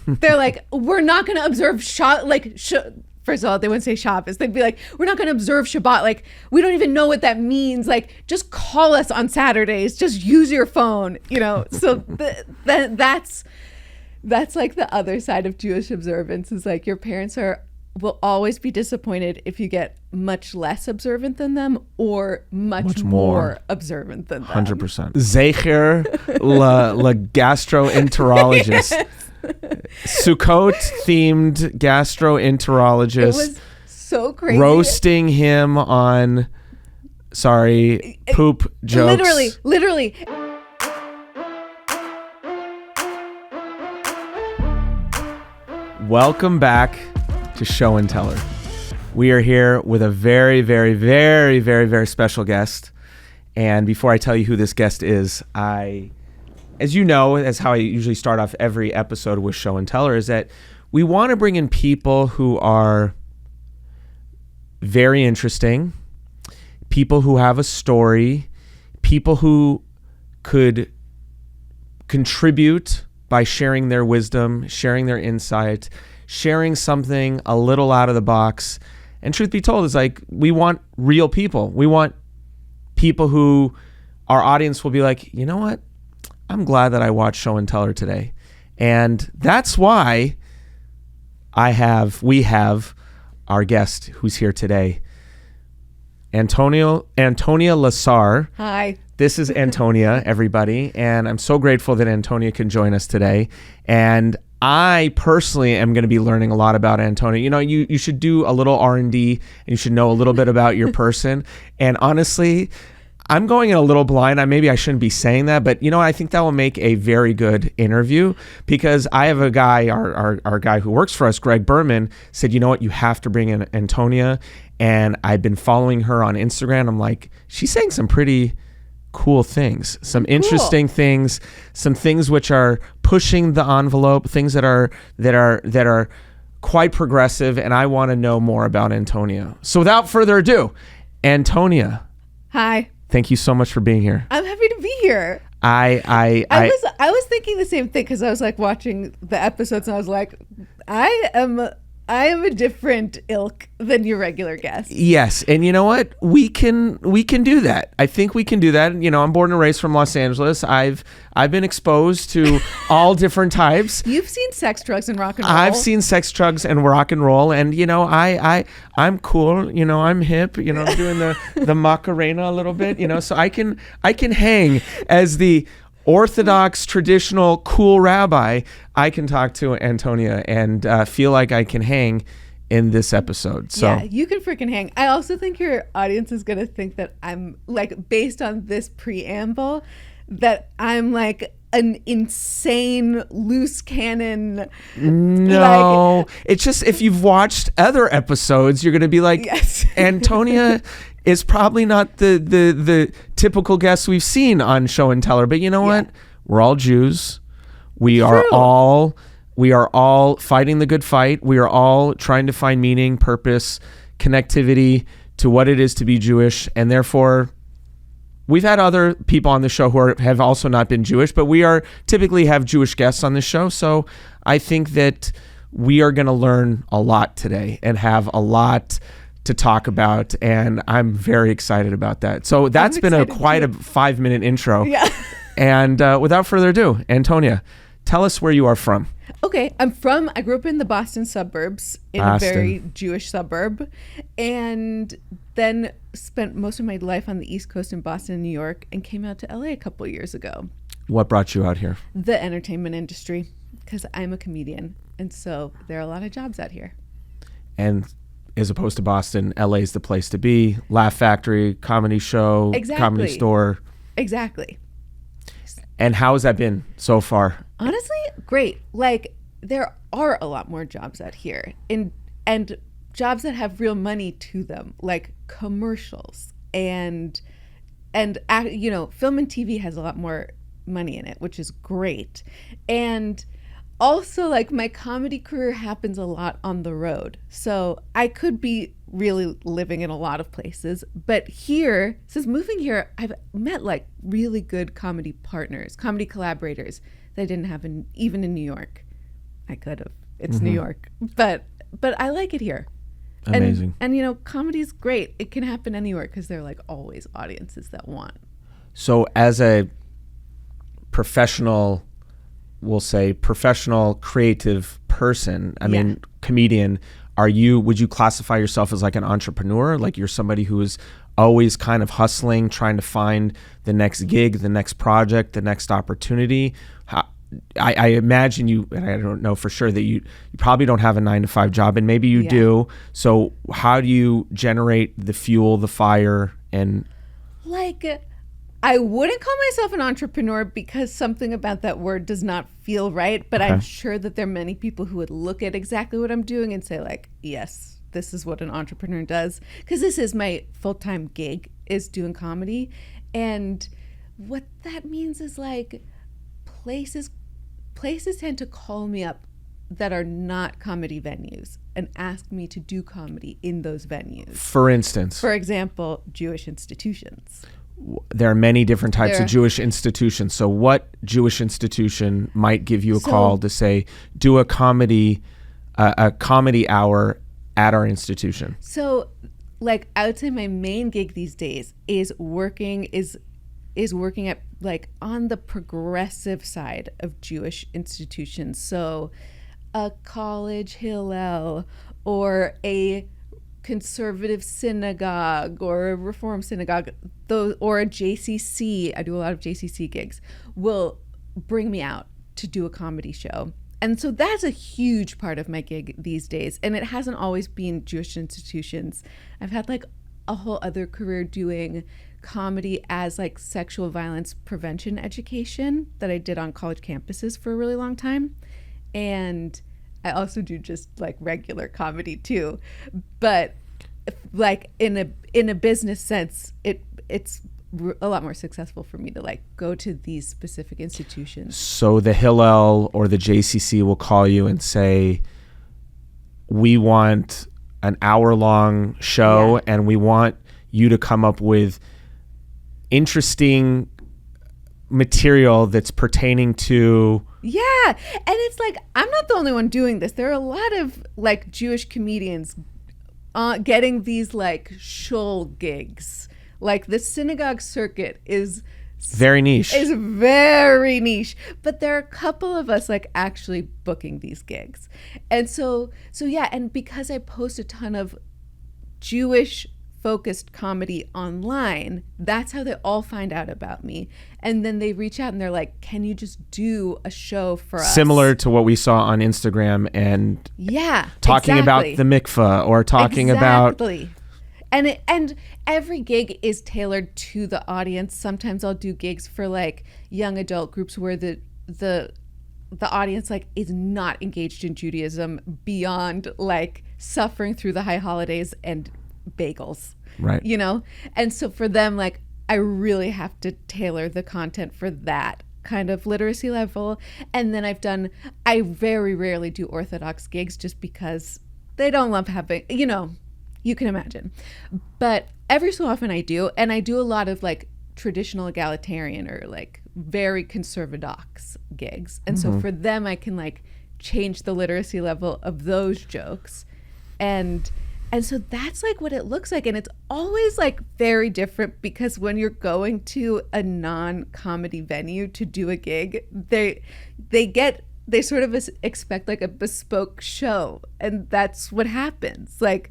They're like, we're not going to observe first of all, they wouldn't say Shabbos. They'd be like, we're not going to observe Shabbat. Like, we don't even know what that means. Like, just call us on Saturdays. Just use your phone, So that's like the other side of Jewish observance is like your parents will always be disappointed if you get much less observant than them or much more observant than them. 100%. Zecher la gastroenterologist. Yes. Sukkot themed gastroenterologist. It was so crazy. Roasting him on, poop jokes. Literally. Welcome back to Show and Teller. We are here with a very, very, very, very, very special guest. And before I tell you who this guest is, as you know, as how I usually start off every episode with Show and Teller, is that we want to bring in people who are very interesting, people who have a story, people who could contribute by sharing their wisdom, sharing their insight, sharing something a little out of the box. And truth be told, it's like we want real people. We want people who our audience will be like, you know what? I'm glad that I watched Show and Teller today. And that's why we have our guest who's here today, Antonia Lassar. Hi. This is Antonia, everybody. And I'm so grateful that Antonia can join us today. And I personally am going to be learning a lot about Antonia. You should do a little R&D and you should know a little bit about your person. And honestly, I'm going in a little blind. Maybe I shouldn't be saying that, but I think that will make a very good interview because I have a guy, our guy who works for us, Greg Berman, said, you know what, you have to bring in Antonia. And I've been following her on Instagram. I'm like, she's saying some pretty cool things, some interesting things, some things which are pushing the envelope, things that are quite progressive. And I want to know more about Antonia. So without further ado, Antonia. Hi. Thank you so much for being here. I'm happy to be here. I was thinking the same thing because I was like watching the episodes and I was like, I am a different ilk than your regular guest. Yes, and you know what? We can do that. I think we can do that. I'm born and raised from Los Angeles. I've been exposed to all different types. You've seen sex, drugs, and rock and roll. I've seen sex, drugs, and rock and roll, and I'm cool. I'm hip. I'm doing the Macarena a little bit. So I can hang as the Orthodox, traditional, cool rabbi. I can talk to Antonia and feel like I can hang in this episode. So yeah, you can freaking hang. I also think your audience is going to think that I'm like, based on this preamble, that I'm like an insane loose cannon. No, it's just if you've watched other episodes, you're going to be like, yes. Antonia is probably not the typical guest we've seen on Show and Teller, but you know what? We're all Jews. We are all fighting the good fight. We are all trying to find meaning, purpose, connectivity to what it is to be Jewish, and therefore we've had other people on the show who have also not been Jewish, but we are typically have Jewish guests on the show. So I think that we are going to learn a lot today and have a lot to talk about, and I'm very excited about that. So that's been quite a 5-minute intro. Yeah. And without further ado, Antonia, tell us where you are from. Okay, I grew up in the Boston suburbs, in a very Jewish suburb, and then spent most of my life on the East Coast in Boston and New York, and came out to LA a couple years ago. What brought you out here? The entertainment industry, because I'm a comedian, and so there are a lot of jobs out here. And as opposed to Boston, LA is the place to be. Laugh Factory, comedy show, comedy store. Exactly. And how has that been so far? Honestly, great. Like, there are a lot more jobs out here, and jobs that have real money to them, like commercials and film and TV has a lot more money in it, which is great. And also, like, my comedy career happens a lot on the road. So I could be really living in a lot of places. But here, since moving here, I've met like really good comedy partners, comedy collaborators that I didn't have even in New York. I could have. It's New York, but I like it here. Amazing. And you know, comedy's great. It can happen anywhere because there are like always audiences that want. So as a professional, we'll say professional creative person, I mean, comedian, would you classify yourself as like an entrepreneur? Like you're somebody who is always kind of hustling, trying to find the next gig, the next project, the next opportunity? I imagine you, and I don't know for sure, that you probably don't have a 9-to-5 job, and maybe you do. So how do you generate the fuel, the fire, and like, I wouldn't call myself an entrepreneur because something about that word does not feel right, but I'm sure that there are many people who would look at exactly what I'm doing and say like, yes, this is what an entrepreneur does. Because this is my full-time gig, is doing comedy. And what that means is like places tend to call me up that are not comedy venues and ask me to do comedy in those venues. For instance? For example, Jewish institutions. There are many different types of Jewish institutions. So what Jewish institution might give you a call to say, do a comedy hour at our institution? So like I would say my main gig these days is working at like on the progressive side of Jewish institutions. So a college Hillel or a conservative synagogue or a reform synagogue, or a JCC, I do a lot of JCC gigs, will bring me out to do a comedy show. And so that's a huge part of my gig these days. And it hasn't always been Jewish institutions. I've had like a whole other career doing comedy as like sexual violence prevention education that I did on college campuses for a really long time. And I also do just like regular comedy too. But like in a business sense, it's a lot more successful for me to like go to these specific institutions. So the Hillel or the JCC will call you and say, we want an hour-long show and we want you to come up with interesting material that's pertaining to... Yeah. And it's like, I'm not the only one doing this. There are a lot of like Jewish comedians getting these like shul gigs. Like the synagogue circuit is very niche. Is very niche. But there are a couple of us like actually booking these gigs. And so yeah, and because I post a ton of Jewish focused comedy online, that's how they all find out about me. And then they reach out and they're like, can you just do a show for us? Similar to what we saw on Instagram and talking about the mikvah or talking about... And every gig is tailored to the audience. Sometimes I'll do gigs for like young adult groups where the audience like is not engaged in Judaism beyond like suffering through the high holidays and bagels, right? You know? And so for them, like, I really have to tailor the content for that kind of literacy level. And then I very rarely do Orthodox gigs just because they don't love having, you know, you can imagine. But every so often I do, and I do a lot of like traditional egalitarian or like very conservadox gigs. And so for them, I can like change the literacy level of those jokes. And so that's like what it looks like. And it's always like very different because when you're going to a non-comedy venue to do a gig, they sort of expect like a bespoke show. And that's what happens. Like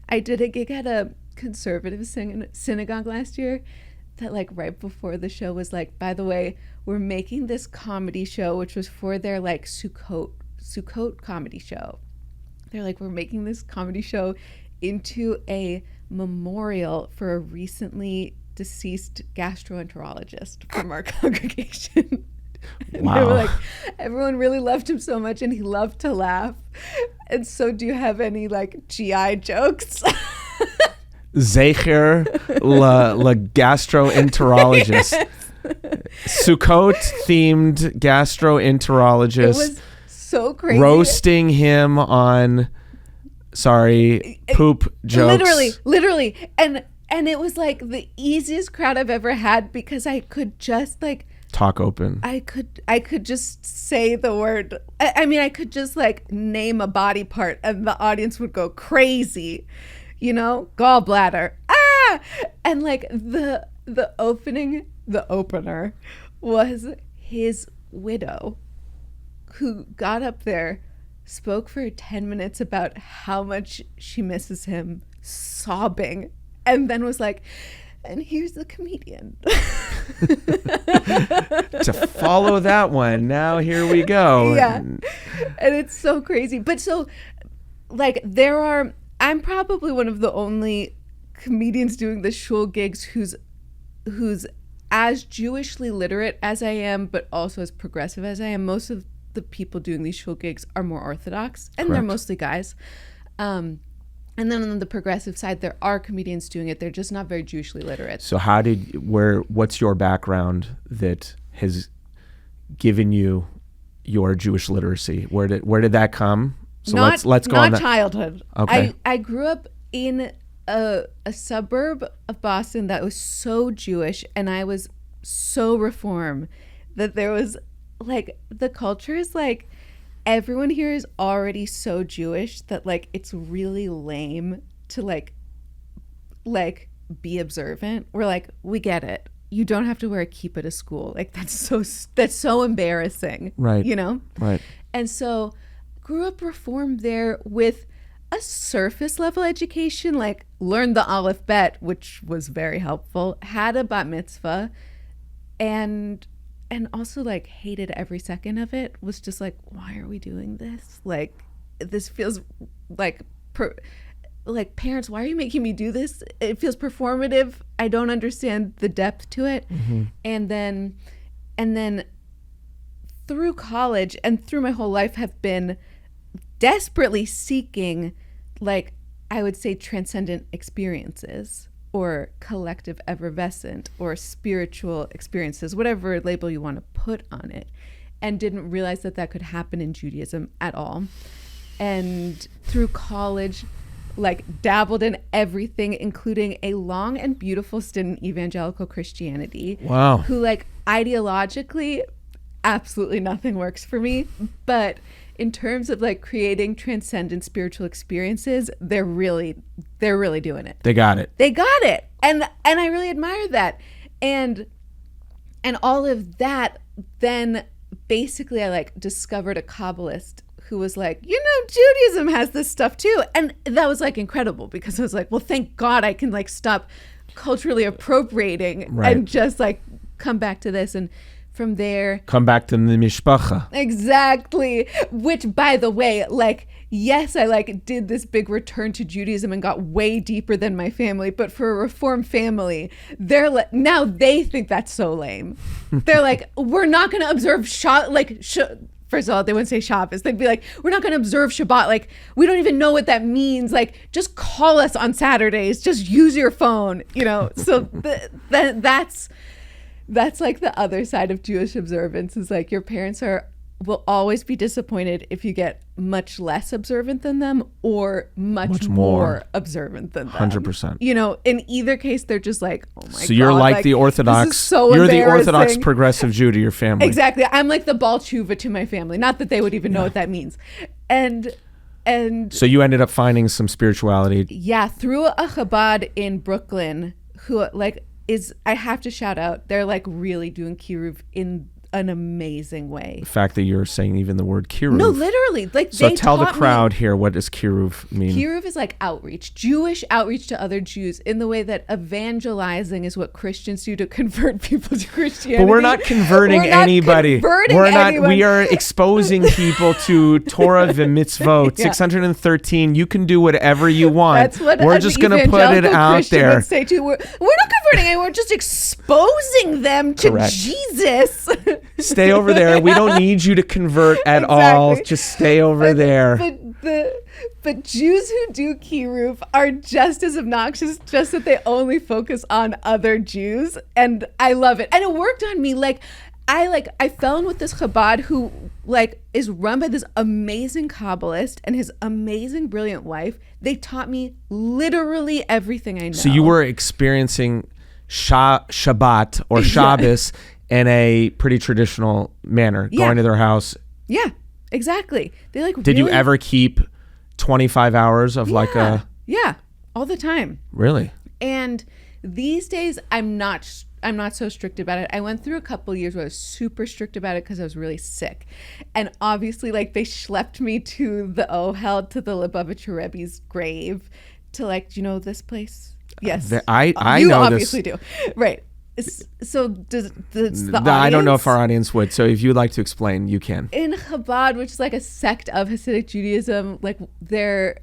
I did a gig at a conservative synagogue last year that like right before the show was like, by the way, we're making this comedy show, which was for their like Sukkot comedy show. They're like, we're making this comedy show into a memorial for a recently deceased gastroenterologist from our congregation. And wow. They were like, everyone really loved him so much and he loved to laugh. And so do you have any like GI jokes? Zecher la gastroenterologist. Yes. Sukkot themed gastroenterologist. It was so crazy. Roasting him on poop jokes. Literally. And it was like the easiest crowd I've ever had because I could just like talk open. I could just say the word. I mean, I could just like name a body part and the audience would go crazy, gallbladder. Ah! And like the opener was his widow, who got up there, spoke for 10 minutes about how much she misses him, sobbing, and then was like, and here's the comedian. To follow that one, now here we go. Yeah. And it's so crazy. But so, like, I'm probably one of the only comedians doing the Shul gigs who's as Jewishly literate as I am, but also as progressive as I am. Most of the people doing these Shul gigs are more Orthodox, and they're mostly guys. And then on the progressive side, there are comedians doing it. They're just not very Jewishly literate. So what's your background that has given you your Jewish literacy? Where did that come? So let's go on that. Not childhood. Okay. I grew up in a suburb of Boston that was so Jewish, and I was so Reform that there was like, the culture is like, everyone here is already so Jewish that like it's really lame to like be observant. We're like, we get it. You don't have to wear a kippah to school. Like that's so embarrassing. Right. Right. And so grew up Reformed there with a surface level education, like learned the Aleph Bet, which was very helpful, had a bat mitzvah, and also like hated every second of it. Was just like, why are we doing this? Like, this feels like parents, why are you making me do this? It feels performative. I don't understand the depth to it. Mm-hmm. And then through college and through my whole life have been desperately seeking, like, I would say transcendent experiences, or collective effervescent, or spiritual experiences, whatever label you want to put on it, and didn't realize that could happen in Judaism at all. And through college, like, dabbled in everything, including a long and beautiful stint in evangelical Christianity. Wow. Who, like, ideologically, absolutely nothing works for me, but in terms of like creating transcendent spiritual experiences, they're really doing it. They got it. And I really admire that. And all of that, then basically I like discovered a Kabbalist who was like, Judaism has this stuff too. And that was like incredible, because I was like, well, thank God I can like stop culturally appropriating and just like come back to this. And from there, come back to the mishpacha. Exactly. Which, by the way, like, yes, I like did this big return to Judaism and got way deeper than my family. But for a Reform family, they're like, now they think that's so lame. They're like, we're not going to observe first of all, they wouldn't say Shabbos. They'd be like, we're not going to observe Shabbat. Like, we don't even know what that means. Like, just call us on Saturdays. Just use your phone. So that's like the other side of Jewish observance, is like your parents will always be disappointed if you get much less observant than them or much more observant than them. 100%. In either case, they're just like, oh my God. So you're like the Orthodox, you're the Orthodox progressive Jew to your family. Exactly. I'm like the Baal Tshuva to my family. Not that they would even know what that means. And so you ended up finding some spirituality. Yeah, through a Chabad in Brooklyn, who like, I have to shout out, they're like really doing kiruv in an amazing way. The fact that you're saying even the word kiruv. No, literally. Like, so tell the crowd here, what does kiruv mean? Kiruv is like outreach, Jewish outreach to other Jews, in the way that evangelizing is what Christians do to convert people to Christianity. But we're not converting anybody. We are exposing people to Torah v'mitzvot, 613. You can do whatever you want. That's what we're just going to put it out Christian there. Say too. We're not converting anyone. We're just exposing them to Jesus. Stay over there. We don't need you to convert at all. Just stay over there. But Jews who do kiruv are just as obnoxious, just that they only focus on other Jews. And I love it. And it worked on me. I fell in with this Chabad who is run by this amazing Kabbalist and his amazing, brilliant wife. They taught me literally everything I know. So you were experiencing Shabbat or Shabbos in a pretty traditional manner, Yeah. going to their house. Yeah, exactly. They like. Did you really- ever keep 25 hours of like a... Yeah, all the time. Really? And these days, I'm not so strict about it. I went through a couple years where I was super strict about it because I was really sick. And obviously, like, they schlepped me to the Ohel, to the Lubavitcher Rebbe's grave, to like, do you know this place? Yes. I you know obviously this. do. Right. So does the audience? I don't know if our audience would. So if you'd like to explain, you can. In Chabad, which is like a sect of Hasidic Judaism, like their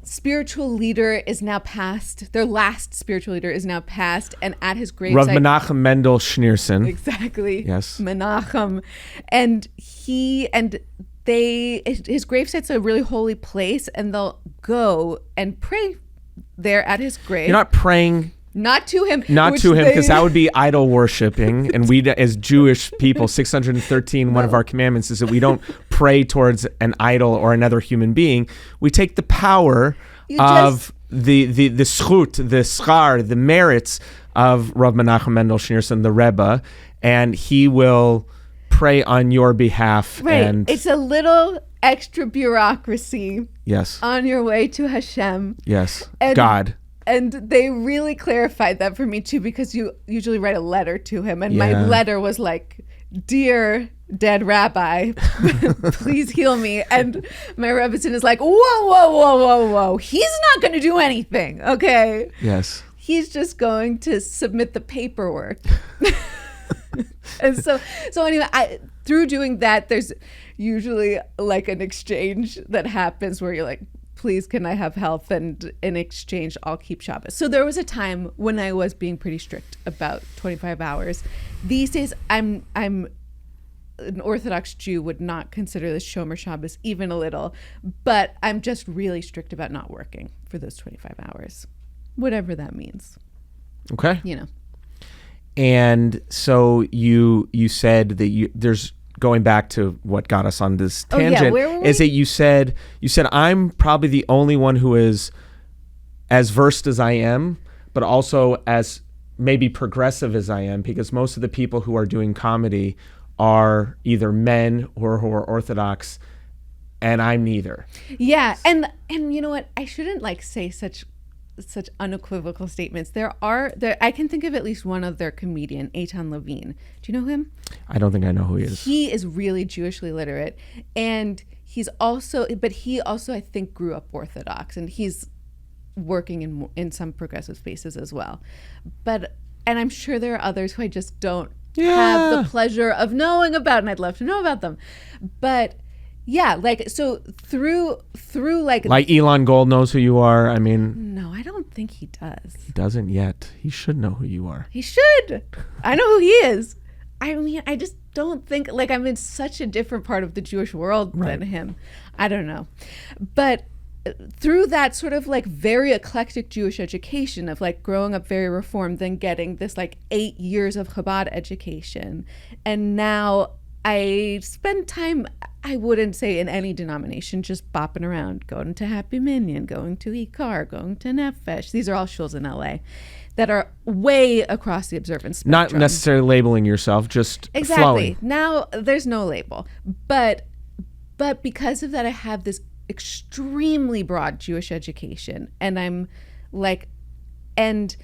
spiritual leader is now passed. Their last spiritual leader is now passed, and at his gravesite, Rav Menachem Mendel Schneerson. exactly. Yes. Menachem, and his gravesite's a really holy place, and they'll go and pray there at his grave. You're not praying. Not to him. Not which to him, they- because that would be idol worshiping. And we, as Jewish people, 613, one of our commandments is that we don't pray towards an idol or another human being. We take the power of the schut, the schar, the merits of Rav Menachem Mendel Schneerson, the Rebbe, and he will pray on your behalf. Right. And It's a little extra bureaucracy yes, on your way to Hashem. yes, And- God. And they really clarified that for me too, because you usually write a letter to him, and my Yeah. letter was like, "Dear dead rabbi, please heal me." And my Rebbetzin is like, "Whoa, whoa, whoa, whoa, whoa! He's not going to do anything, okay? Yes. He's just going to submit the paperwork." And so anyway, through doing that, there's usually like an exchange that happens where you're like, please, can I have health? And in exchange, I'll keep Shabbos. So there was a time when I was being pretty strict about 25 hours. These days, I'm an Orthodox Jew, would not consider this Shomer Shabbos even a little, but I'm just really strict about not working for those 25 hours, whatever that means, Okay. you know. And so you said that there's, going back to what got us on this Oh, yeah, tangent, where were we? is that you said I'm probably the only one who is as versed as I am, but also as maybe progressive as I am, because most of the people who are doing comedy are either men or who are Orthodox, and I'm neither. Yeah, and you know what? I shouldn't like say such unequivocal statements. There I can think of at least one other comedian, Eitan Levine. Do you know him? I don't think I know who he is. He is really Jewishly literate, and he also I think grew up Orthodox, and he's working in some progressive spaces as well. And I'm sure there are others who I just don't have the pleasure of knowing about, and I'd love to know about them. But yeah, like, so through like Elon Gold knows who you are. I mean, no, I don't think he does. he doesn't yet. He should know who you are. He should. I know who he is. I mean, I just don't think, like, I'm in such a different part of the Jewish world than him. I don't know. But through that sort of like very eclectic Jewish education of like growing up very reformed, then getting this like 8 years of Chabad education, and now I spend time, I wouldn't say in any denomination, just bopping around, going to Happy Minyan, going to Ikar, going to Nefesh. These are all shuls in LA that are way across the observance spectrum. Not necessarily labeling yourself, just Exactly. flowing. Now there's no label. But because of that, I have this extremely broad Jewish education. And I'm like, and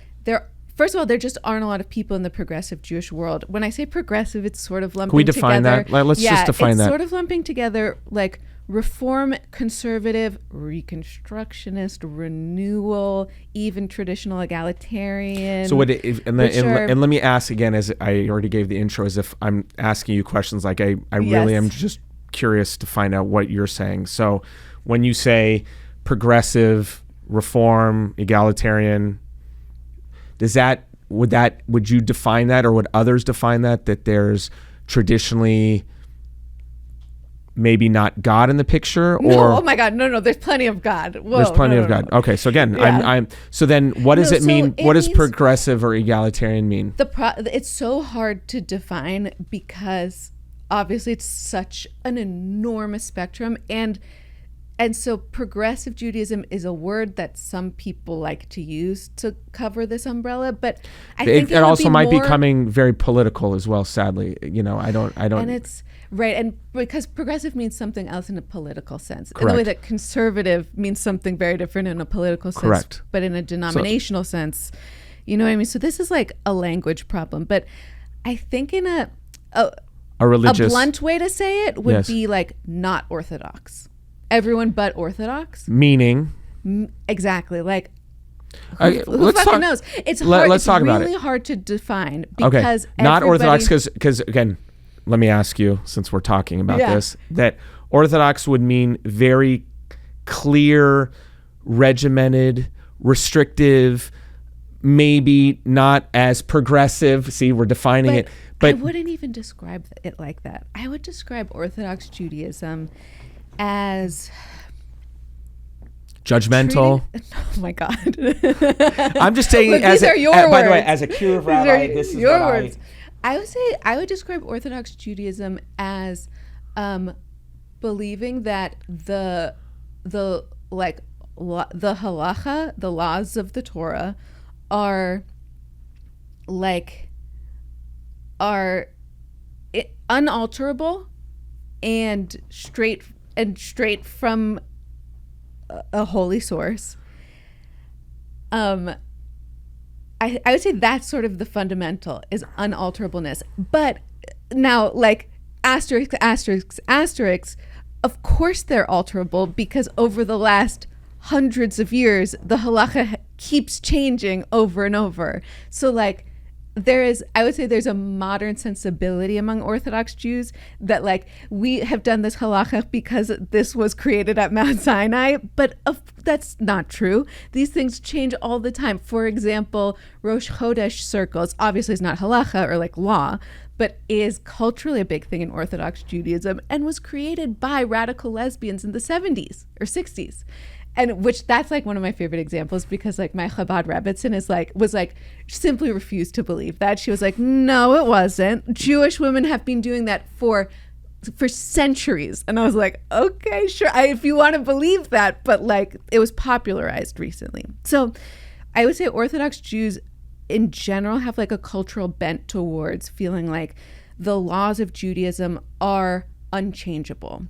first of all, there just aren't a lot of people in the progressive Jewish world. When I say progressive, it's sort of lumping together. Can we define that? Let's just define that. It's sort of lumping together like reform, conservative, reconstructionist, renewal, even traditional egalitarian. So and let me ask again, as I already gave the intro, as if I'm asking you questions, like I really am just curious to find out what you're saying. So when you say progressive, reform, egalitarian, would you define that, or would others define that there's traditionally maybe not God in the picture? Or no, oh my God, no, there's plenty of God. Whoa, there's plenty no, of no, God. no. Okay, so again, Yeah. so then what does it mean? What does means- progressive or egalitarian mean? It's so hard to define because obviously it's such an enormous spectrum, and And so progressive Judaism is a word that some people like to use to cover this umbrella, but I think it also might be becoming very political as well, sadly. I don't. And it's right. And because progressive means something else in a political sense, Correct. in the way that conservative means something very different in a political sense, Correct. But in a denominational sense, you know what I mean? So this is like a language problem, but I think in a religious, blunt way to say it would Yes. be like not Orthodox. Everyone but Orthodox. meaning. Exactly. Like, Okay, who let's fucking talk- knows? It's hard. let's It's talk about really it. hard to define Okay, because not everybody- Orthodox, because again, let me ask you, since we're talking about Yeah. this, that Orthodox would mean very clear, regimented, restrictive, maybe not as progressive. See, we're defining it, I but wouldn't even describe it like that. I would describe Orthodox Judaism as judgmental. Oh my God! I'm just saying, Look, as these a, are your by the way, words. as a Kiruv These rabbi, are this is your what words. I would say I would describe Orthodox Judaism as believing that the halacha, the laws of the Torah, are unalterable and straight from a holy source. I would say that's sort of the fundamental is unalterableness. But now, like asterisk, of course they're alterable because over the last hundreds of years, the halacha keeps changing over and over. So like I would say there's a modern sensibility among Orthodox Jews that like we have done this halacha because this was created at Mount Sinai, but that's not true. These things change all the time. For example, Rosh Chodesh circles obviously is not halacha or like law, but is culturally a big thing in Orthodox Judaism and was created by radical lesbians in the 70s or 60s. And which that's like one of my favorite examples because like my Chabad Rebbitzin was simply refused to believe that. She was like, no, it wasn't. Jewish women have been doing that for centuries. And I was like, okay, sure. If you want to believe that, but like it was popularized recently. So I would say Orthodox Jews in general have like a cultural bent towards feeling like the laws of Judaism are unchangeable.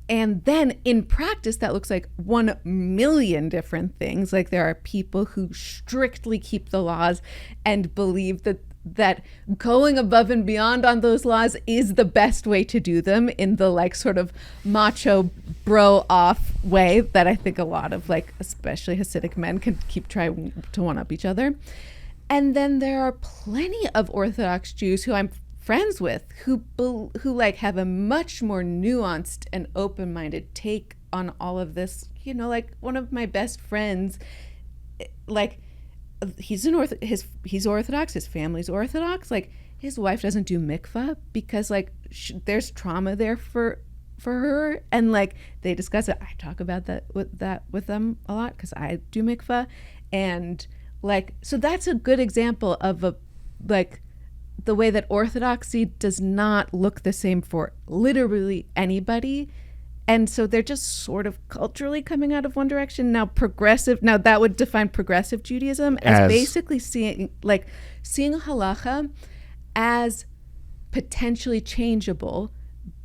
And then in practice, that looks like 1 million different things. Like there are people who strictly keep the laws and believe that going above and beyond on those laws is the best way to do them in the like sort of macho bro off way that I think a lot of like, especially Hasidic men can keep trying to one up each other. And then there are plenty of Orthodox Jews who I'm friends with who like have a much more nuanced and open-minded take on all of this. You know, like one of my best friends, like he's Orthodox, his family's Orthodox. Like his wife doesn't do mikvah because like there's trauma there for her, and like they discuss it. I talk about that with them a lot because I do mikvah, and like so that's a good example of a like the way that orthodoxy does not look the same for literally anybody. And so they're just sort of culturally coming out of one direction. Now that would define progressive Judaism as basically seeing halacha as potentially changeable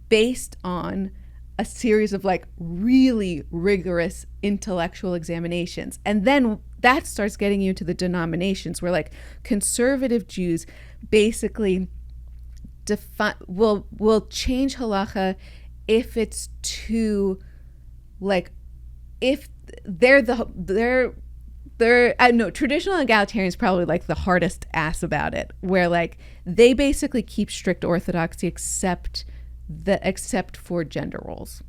based on a series of like really rigorous intellectual examinations. And then that starts getting you to the denominations where like conservative Jews basically will change halacha if it's too like if they're traditional egalitarians probably like the hardest ass about it, where like they basically keep strict orthodoxy except for gender roles.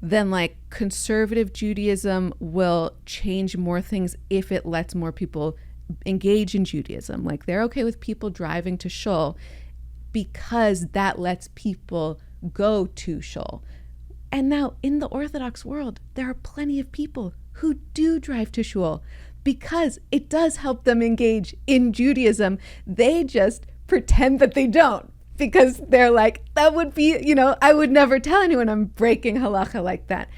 Then like conservative Judaism will change more things if it lets more people engage in Judaism. Like they're okay with people driving to Shul because that lets people go to Shul. And now in the Orthodox world, there are plenty of people who do drive to Shul because it does help them engage in Judaism. They just pretend that they don't because they're like, that would be, I would never tell anyone I'm breaking halacha like that.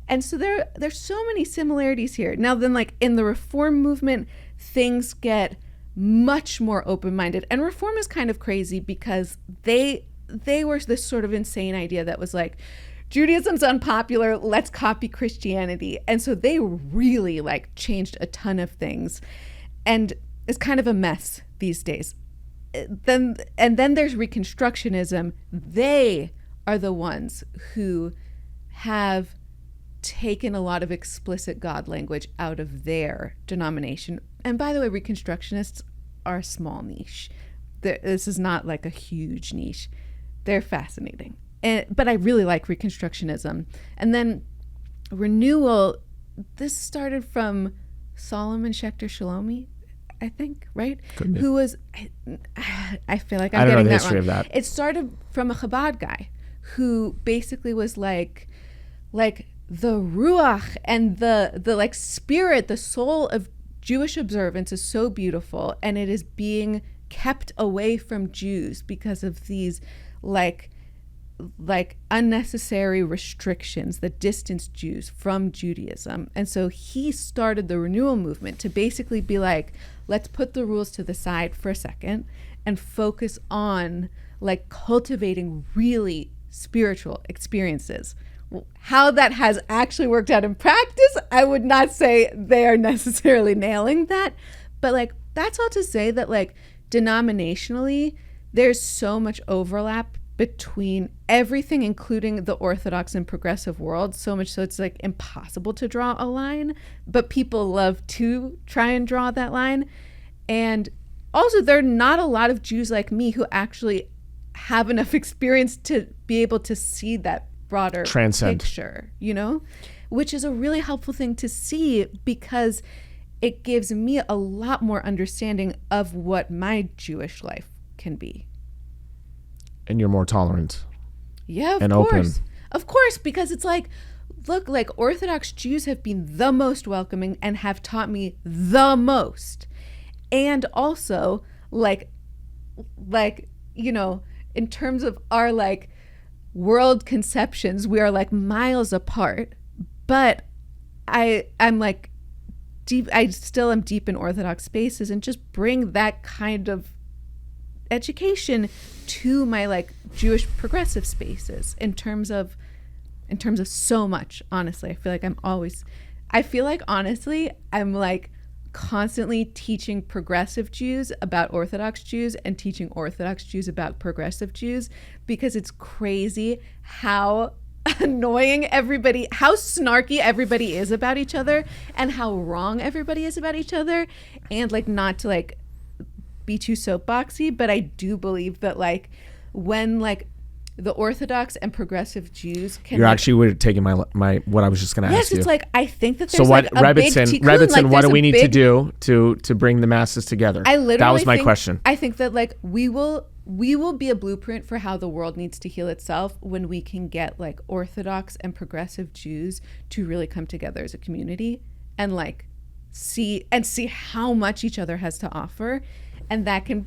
And so there's so many similarities here. Now then, like in the Reform movement, things get much more open-minded. And Reform is kind of crazy because they were this sort of insane idea that was like, Judaism's unpopular, let's copy Christianity. And so they really like changed a ton of things. And it's kind of a mess these days. Then there's Reconstructionism. They are the ones who have taken a lot of explicit God language out of their denomination. And by the way, Reconstructionists are a small niche. This is not like a huge niche. They're fascinating. But I really like Reconstructionism. And then renewal, this started from Solomon Schechter Shalomi, I think, right? Who was, I feel like I'm getting that wrong. Of that. It started from a Chabad guy who basically was like the ruach and the like spirit, the soul of Jewish observance is so beautiful, and it is being kept away from Jews because of these like unnecessary restrictions that distance Jews from Judaism. And so he started the renewal movement to basically be like, let's put the rules to the side for a second and focus on like cultivating really spiritual experiences. How that has actually worked out in practice, I would not say they are necessarily nailing that, but like that's all to say that like denominationally there's so much overlap between everything, including the Orthodox and progressive world, so much so it's like impossible to draw a line, but people love to try and draw that line. And also there are not a lot of Jews like me who actually have enough experience to be able to see that broader picture, you know, which is a really helpful thing to see because it gives me a lot more understanding of what my Jewish life can be. And you're more tolerant. Yeah, and course. Open. Of course, because it's like, look, like Orthodox Jews have been the most welcoming and have taught me the most. And also, like, you know, in terms of our like world conceptions, we are like miles apart. But I'm like deep. I still am deep in Orthodox spaces and just bring that kind of education to my like Jewish progressive spaces in terms of so much. Honestly, I feel like honestly I'm like constantly teaching progressive Jews about Orthodox Jews and teaching Orthodox Jews about progressive Jews, because it's crazy how annoying everybody, how snarky everybody is about each other and how wrong everybody is about each other. And like, not to like be too soapboxy, but I do believe that like when like the Orthodox and progressive Jews can, you're like, actually taking my what I was just going to ask you. Yes, it's like I think that there's so what like a big tikkun, like, what do we need to do to bring the masses together? That was my question. I think that like we will be a blueprint for how the world needs to heal itself when we can get like Orthodox and progressive Jews to really come together as a community and like see how much each other has to offer. And that can,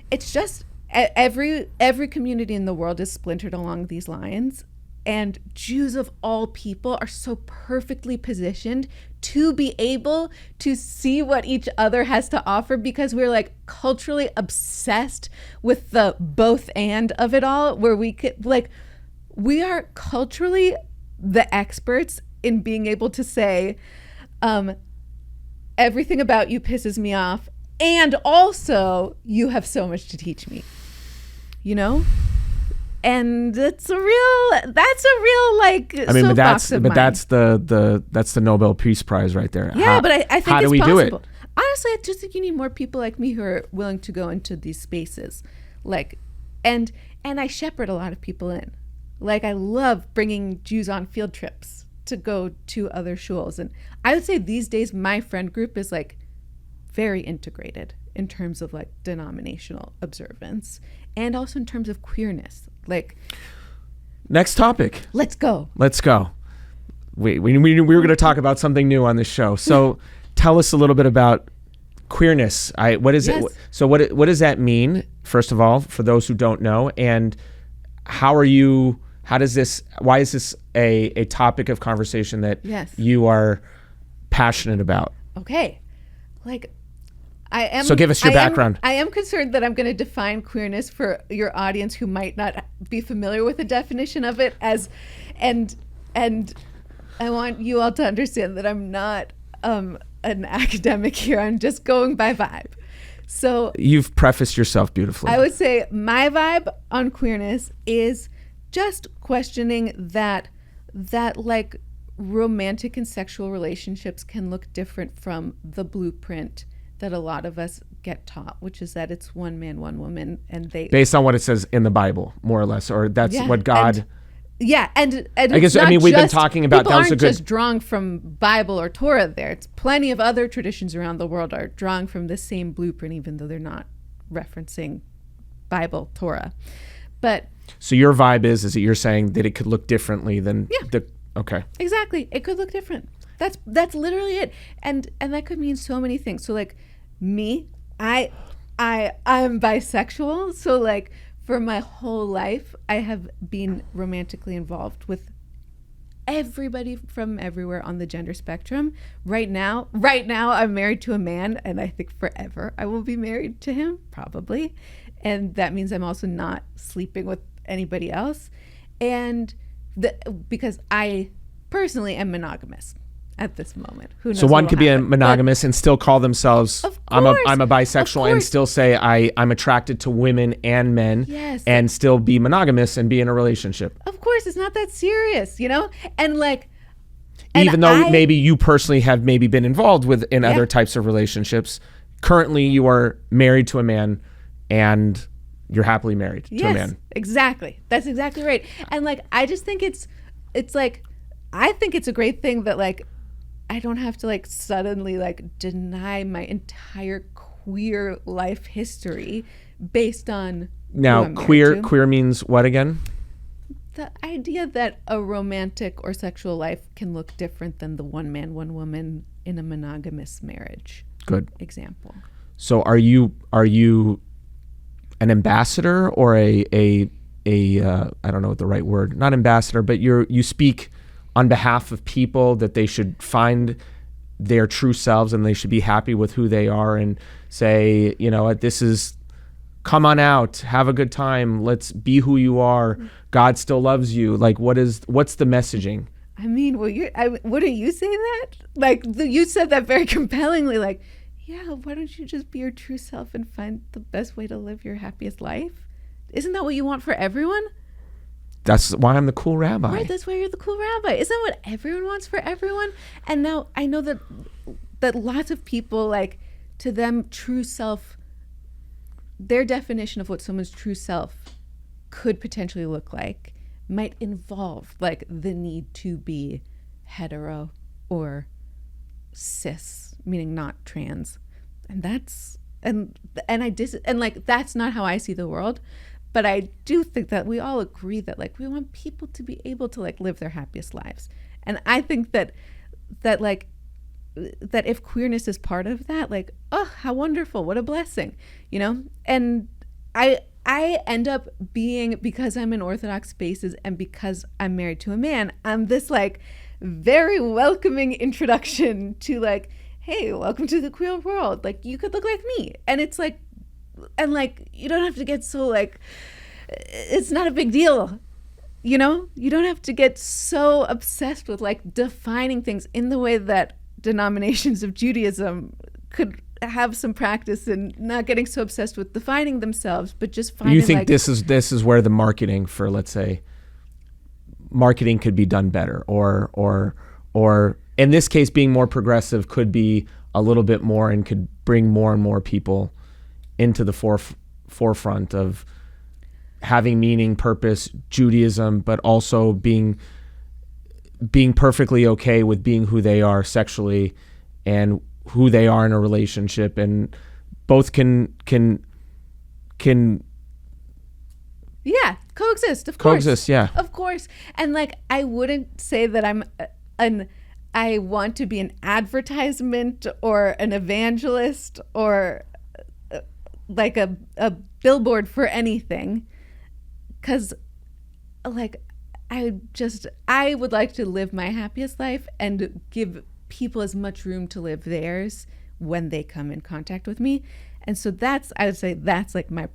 it's just every community in the world is splintered along these lines, and Jews of all people are so perfectly positioned to be able to see what each other has to offer, because we're like culturally obsessed with the both and of it all, where we could like, we are culturally the experts in being able to say everything about you pisses me off, and also you have so much to teach me, you know? And that's a real like, I mean, that's the Nobel Peace Prize right there. Yeah, but I think how it's do we possible. do it? Honestly, I just think you need more people like me who are willing to go into these spaces, like, and I shepherd a lot of people in. Like, I love bringing Jews on field trips to go to other shuls, and I would say these days my friend group is like very integrated in terms of like denominational observance and also in terms of queerness. Like, next topic. Let's go. We were going to talk about something new on this show. So tell us a little bit about queerness. What is it? So what does that mean, first of all, for those who don't know, and how Why is this a topic of conversation that Yes. you are passionate about? Okay. Like, I am. So give us your background. I am concerned that I'm going to define queerness for your audience who might not be familiar with the definition of it and I want you all to understand that I'm not an academic here. I'm just going by vibe. So You've prefaced yourself beautifully. I would say my vibe on queerness is just questioning that like romantic and sexual relationships can look different from the blueprint that a lot of us get taught, which is that it's one man, one woman, and they based on what it says in the Bible, more or less, or that's what God. And I guess we've been talking about people that was a aren't good. just drawing from Bible or Torah. There, it's plenty of other traditions around the world are drawing from the same blueprint, even though they're not referencing Bible, Torah. But So your vibe is that you're saying that it could look differently than okay. exactly, it could look different. That's literally it, and that could mean so many things. So like me, I'm bisexual. So like for my whole life, I have been romantically involved with everybody from everywhere on the gender spectrum. Right now, I'm married to a man, and I think forever I will be married to him, probably. And that means I'm also not sleeping with anybody else. And because I personally am monogamous at this moment. Who knows? So one what could will be a happen. monogamous and still call themselves Of I'm course. a bisexual Of and course. still say I'm attracted to women and men Yes. and still be monogamous and be in a relationship. Of course, it's not that serious, And like, Even though maybe you personally have maybe been involved in other Yeah. types of relationships, currently you are married to a man and you're happily married to a man. Exactly. That's exactly right. And like, I just think it's like, I think it's a great thing that like, I don't have to like suddenly like deny my entire queer life history based on who Now, I'm married to. queer means what again? The idea that a romantic or sexual life can look different than the one man, one woman in a monogamous marriage. Good. Example. So are you an ambassador or a I don't know what the right word, not ambassador, but you speak on behalf of people that they should find their true selves and they should be happy with who they are and say, this is, come on out, have a good time, let's be who you are, God still loves you. Like what's the messaging? I mean, wouldn't you say that? Like you said that very compellingly, like, yeah, why don't you just be your true self and find the best way to live your happiest life? Isn't that what you want for everyone? That's why I'm the cool rabbi. Right, that's why you're the cool rabbi. Isn't that what everyone wants for everyone? And now I know that lots of people, like, to them, true self, their definition of what someone's true self could potentially look like might involve, like, the need to be hetero or cis, meaning not trans. And that's, and like, that's not how I see the world. But I do think that we all agree that like we want people to be able to like live their happiest lives. And I think that if queerness is part of that, like, oh, how wonderful, what a blessing, And I end up being, because I'm in Orthodox spaces and because I'm married to a man, I'm this like very welcoming introduction to like, hey, welcome to the queer world. Like you could look like me. And it's like, and like, you don't have to get so like, it's not a big deal, you don't have to get so obsessed with like defining things in the way that denominations of Judaism could have some practice in not getting so obsessed with defining themselves, but just finding. You think like, this is where the marketing for, let's say, marketing could be done better, or in this case, being more progressive could be a little bit more and could bring more and more people into the forefront of having meaning, purpose, Judaism, but also being perfectly okay with being who they are sexually and who they are in a relationship, and both can yeah, coexist, of course. Coexist, yeah. Of course. And like, I wouldn't say that I want to be an advertisement or an evangelist or like a billboard for anything. 'Cause like, I would like to live my happiest life and give people as much room to live theirs when they come in contact with me. And so I would say that's like my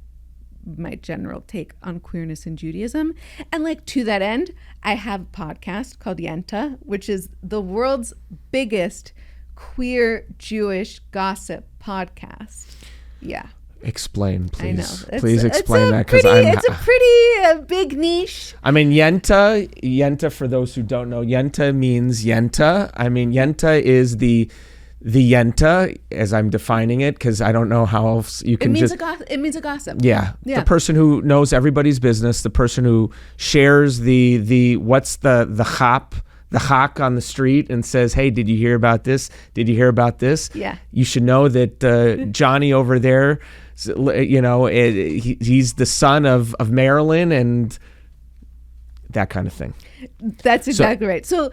general take on queerness in Judaism. And like to that end, I have a podcast called Yenta, which is the world's biggest queer Jewish gossip podcast. Yeah. Explain, please. I know. Please explain that, because it's a pretty big niche. I mean, Yenta, for those who don't know, Yenta means Yenta. I mean, Yenta is the Yenta, as I'm defining it, because I don't know how else you can it means a gossip. Yeah. The person who knows everybody's business, the person who shares the what's the hawk on the street and says, hey, did you hear about this? Did you hear about this? Yeah. You should know that Johnny over there, you know, he's the son of Marilyn and that kind of thing. That's exactly right. So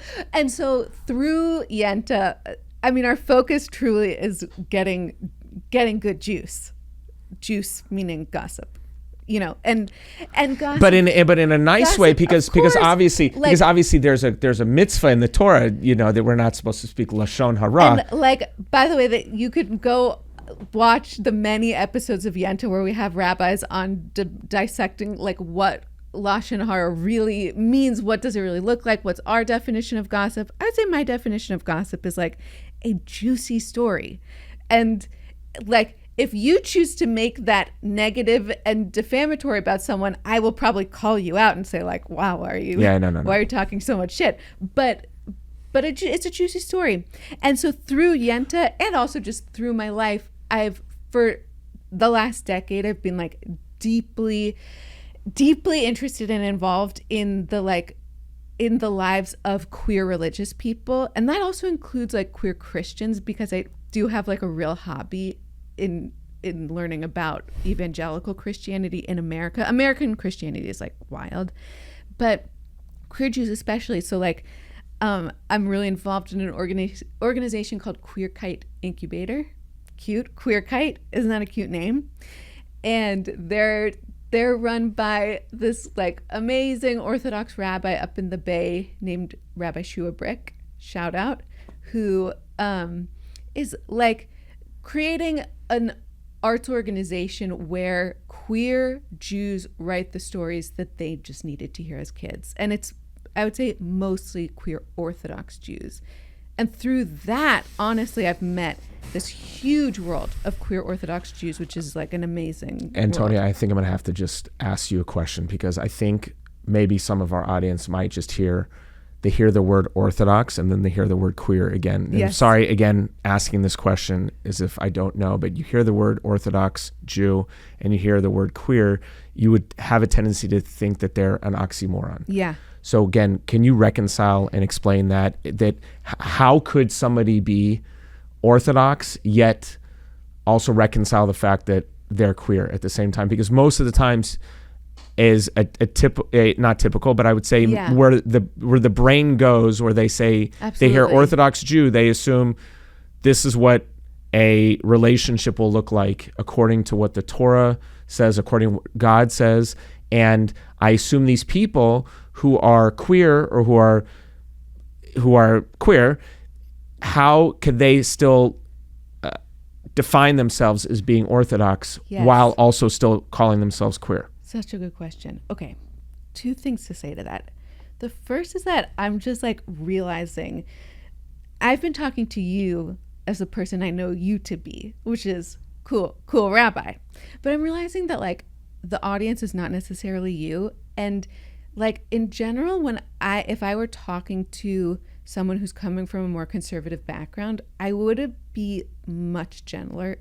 through Yenta, I mean, our focus truly is getting good juice meaning gossip. You know, and gossip, but in a nice gossip, way, because obviously there's a mitzvah in the Torah, you know, that we're not supposed to speak lashon hara. And like, by the way, that you could go watch the many episodes of Yenta where we have rabbis on dissecting like what lashon hara really means, what does it really look like, what's our definition of gossip. I would say my definition of gossip is like a juicy story, and like, if you choose to make that negative and defamatory about someone, I will probably call you out and say like, wow, why are you talking so much shit? But it's a juicy story. And so through Yenta and also just through my life, for the last decade, I've been like deeply interested and involved in the lives of queer religious people. And that also includes like queer Christians, because I do have like a real hobby in learning about evangelical Christianity in America. American Christianity is like wild, but queer Jews especially. So like, I'm really involved in an organization called Queer Kite Incubator. Cute, Queer Kite, isn't that a cute name? And they're run by this like amazing Orthodox rabbi up in the Bay named Rabbi Shua Brick, shout out, who is like creating an arts organization where queer Jews write the stories that they just needed to hear as kids. And it's, I would say, mostly queer Orthodox Jews. And through that, honestly, I've met this huge world of queer Orthodox Jews, which is like an amazing Antonia, world. I think I'm going to have to just ask you a question, because I think maybe some of our audience might just hear the word Orthodox and then they hear the word queer again. And yes. I'm sorry, again, asking this question as if I don't know, but you hear the word Orthodox Jew and you hear the word queer, you would have a tendency to think that they're an oxymoron. Yeah. So again, can you reconcile and explain that how could somebody be Orthodox yet also reconcile the fact that they're queer at the same time? Because most of the times is not typical, but I would say where the brain goes, where they say Absolutely. They hear Orthodox Jew, they assume this is what a relationship will look like according to what the Torah says, according to what God says. And I assume these people who are queer or who are queer, how could they still define themselves as being Orthodox while also still calling themselves queer? Such a good question. Okay, 2 things to say to that. The first is that I'm just like realizing I've been talking to you as the person I know you to be, which is cool rabbi. But I'm realizing that like the audience is not necessarily you. And like in general, if I were talking to someone who's coming from a more conservative background, I would be much gentler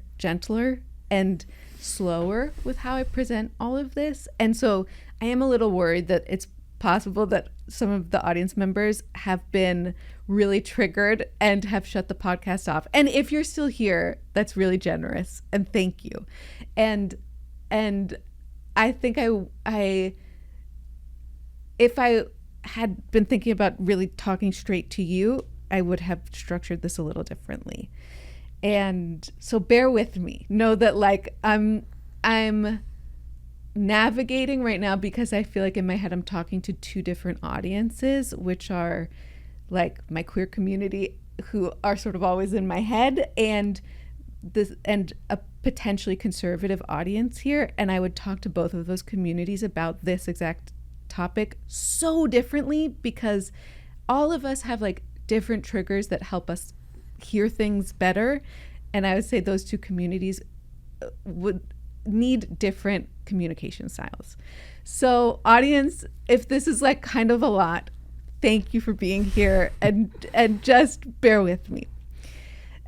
and slower with how I present all of this. And so I am a little worried that it's possible that some of the audience members have been really triggered and have shut the podcast off. And if you're still here, that's really generous, and thank you. And I think if I had been thinking about really talking straight to you, I would have structured this a little differently. And so bear with me. Know that like I'm navigating right now because I feel like in my head I'm talking to two different audiences, which are like my queer community, who are sort of always in my head, and a potentially conservative audience here. And I would talk to both of those communities about this exact topic so differently, because all of us have like different triggers that help us hear things better. And I would say those two communities would need different communication styles. So audience, if this is like kind of a lot, thank you for being here, and just bear with me.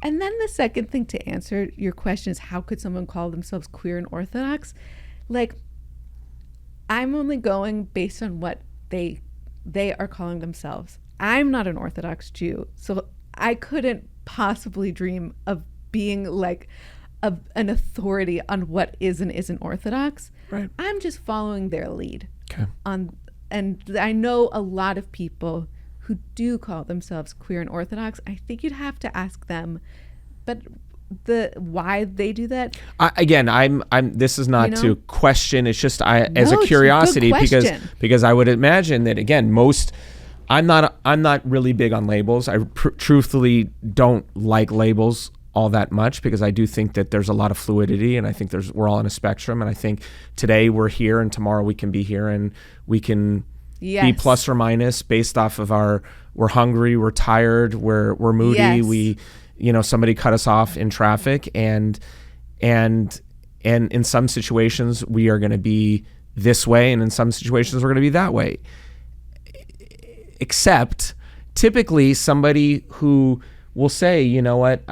And then the second thing to answer your question is, how could someone call themselves queer and Orthodox? Like, I'm only going based on what they are calling themselves. I'm not an Orthodox Jew, so I couldn't possibly dream of being like an authority on what is and isn't Orthodox. Right. I'm just following their lead. Okay. And I know a lot of people who do call themselves queer and Orthodox. I think you'd have to ask them, but why they do that. I'm this is not to question. It's just as a it's curiosity, a good question. because I would imagine that, again, I'm not really big on labels. I truthfully don't like labels all that much, because I do think that there's a lot of fluidity, and I think we're all on a spectrum, and I think today we're here and tomorrow we can be here, and we can be plus or minus based off of we're hungry, we're tired, we're moody, we somebody cut us off in traffic, and in some situations we are going to be this way, and in some situations we're going to be that way. Except typically somebody who will say, you know what,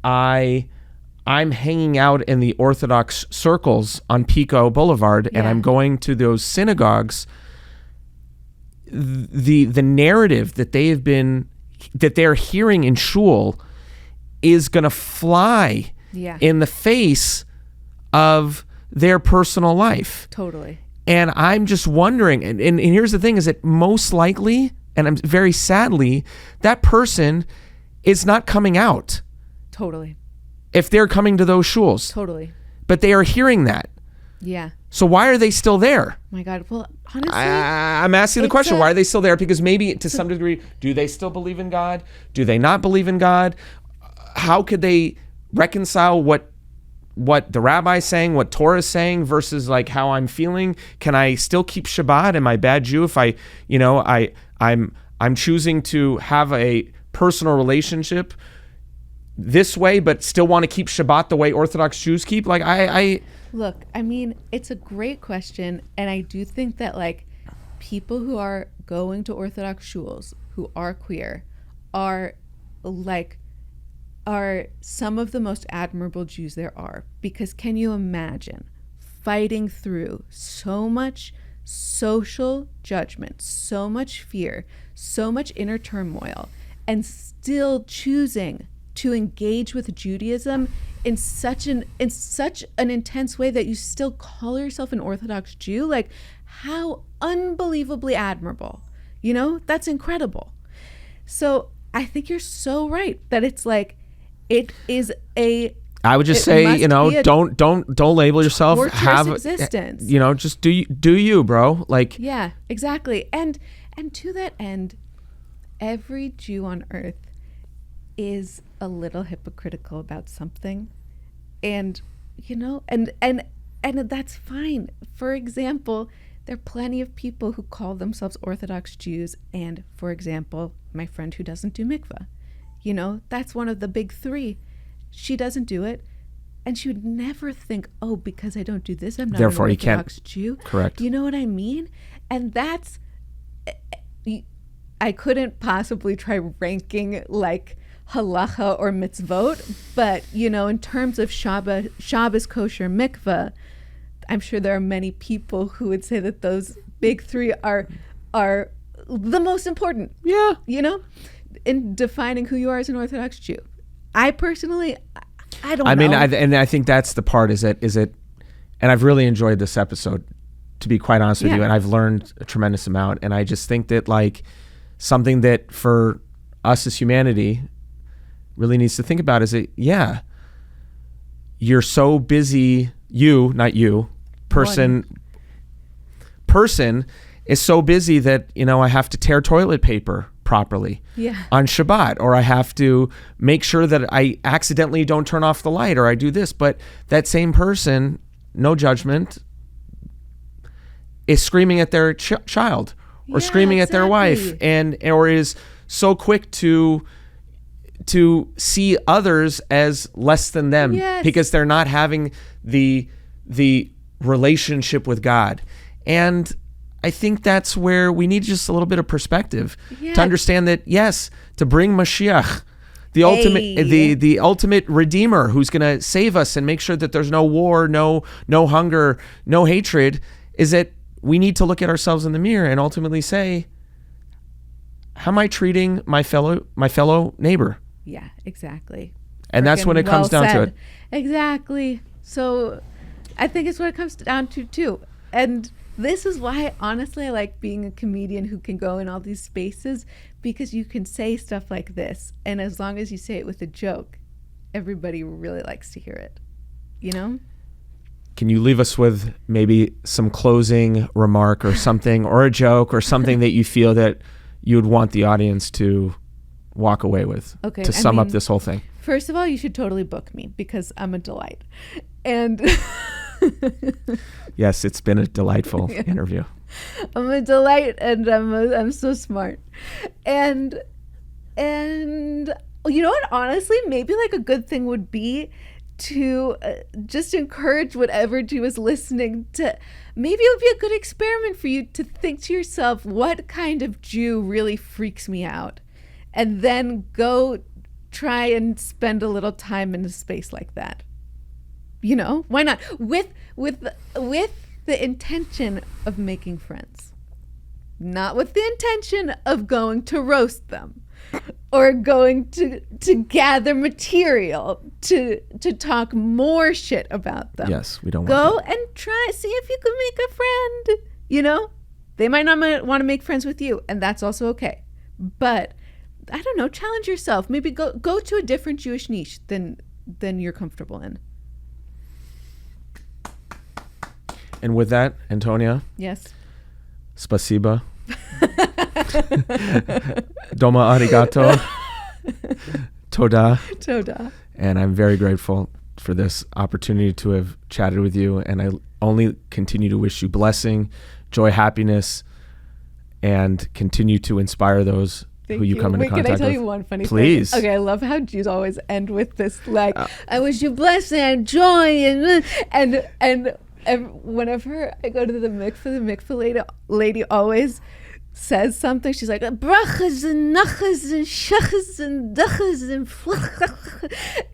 I'm hanging out in the Orthodox circles on Pico Boulevard, and I'm going to those synagogues. The narrative that they're hearing in Shul is going to fly in the face of their personal life. Totally. And I'm just wondering, and here's the thing, is that most likely, and I'm very sadly, that person is not coming out. Totally. If they're coming to those shuls. Totally. But they are hearing that. Yeah. So why are they still there? My God. Well, honestly, I'm asking the question, why are they still there? Because maybe to some degree, do they still believe in God? Do they not believe in God? How could they reconcile what the rabbi's saying, what Torah is saying, versus like how I'm feeling? Can I still keep Shabbat? Am I a bad Jew if I'm choosing to have a personal relationship this way, but still want to keep Shabbat the way Orthodox Jews keep? Like Look, I mean, it's a great question, and I do think that like people who are going to Orthodox shuls who are queer are some of the most admirable Jews there are, because can you imagine fighting through so much social judgment, so much fear, so much inner turmoil, and still choosing to engage with Judaism in such an intense way that you still call yourself an Orthodox Jew? Like, how unbelievably admirable. That's incredible. So I think you're so right that it's like, it is I would just say, don't label yourself. Have existence. Just do you, bro. Like, yeah, exactly. And to that end, every Jew on earth is a little hypocritical about something, and that's fine. For example, there are plenty of people who call themselves Orthodox Jews, and for example, my friend who doesn't do mikvah, that's one of the big three. She doesn't do it, and she would never think, oh, because I don't do this, I'm not therefore an Orthodox Jew. Correct. You know what I mean? And that's, I couldn't possibly try ranking like halacha or mitzvot, but in terms of Shabbos kosher mikvah, I'm sure there are many people who would say that those big three are the most important. Yeah. In defining who you are as an Orthodox Jew. I personally, I don't know. I mean, I think that's the part is it, and I've really enjoyed this episode, to be quite honest with you, and I've learned a tremendous amount, and I just think that like something that for us as humanity really needs to think about is that, you're so busy, not you, person person is so busy that, I have to tear toilet paper properly on Shabbat, or I have to make sure that I accidentally don't turn off the light, or I do this. But that same person, no judgment, is screaming at their child or screaming at their wife, or is so quick to see others as less than them because they're not having the relationship with God. And I think that's where we need just a little bit of perspective to understand that, yes, to bring Mashiach, the ultimate Redeemer who's going to save us and make sure that there's no war, no hunger, no hatred, is that we need to look at ourselves in the mirror and ultimately say, how am I treating my fellow neighbor? Yeah, exactly. And that's when it comes down to it. Exactly. So I think it's what it comes down to too. And this is why, honestly, I like being a comedian who can go in all these spaces, because you can say stuff like this. And as long as you say it with a joke, everybody really likes to hear it, Can you leave us with maybe some closing remark or something, or a joke or something that you feel that you would want the audience to walk away with to sum up this whole thing? First of all, you should totally book me because I'm a delight. And yes, it's been a delightful interview. I'm a delight, and I'm so smart. And you know what? Honestly, maybe like a good thing would be to just encourage whatever Jew is listening to. Maybe it would be a good experiment for you to think to yourself, what kind of Jew really freaks me out? And then go try and spend a little time in a space like that. Why not? With the intention of making friends. Not with the intention of going to roast them or going to gather material to talk more shit about them. Yes, we don't go want that. And try, see if you can make a friend. They might not want to make friends with you, and that's also okay. But I don't know, challenge yourself. Maybe go to a different Jewish niche than you're comfortable in. And with that, Antonia. Yes. Spasiba. Doma arigato. Toda. Toda. And I'm very grateful for this opportunity to have chatted with you. And I only continue to wish you blessing, joy, happiness, and continue to inspire those who you come into contact with. Can I tell you one funny thing? Please. Okay, I love how Jews always end with this, I wish you blessing and joy, and whenever I go to the mikveh lady always says something. She's like, brachas and nachas and shachas and dachas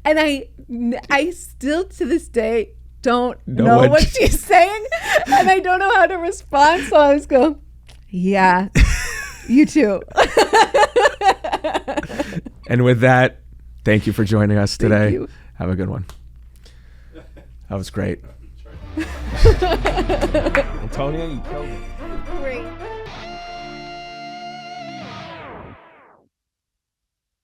and I still to this day don't know what she's saying, and I don't know how to respond, so I just go, yeah, you too. And with that, thank you for joining us today. Thank you. Have a good one. That was great. Antonia, you killed it. Great.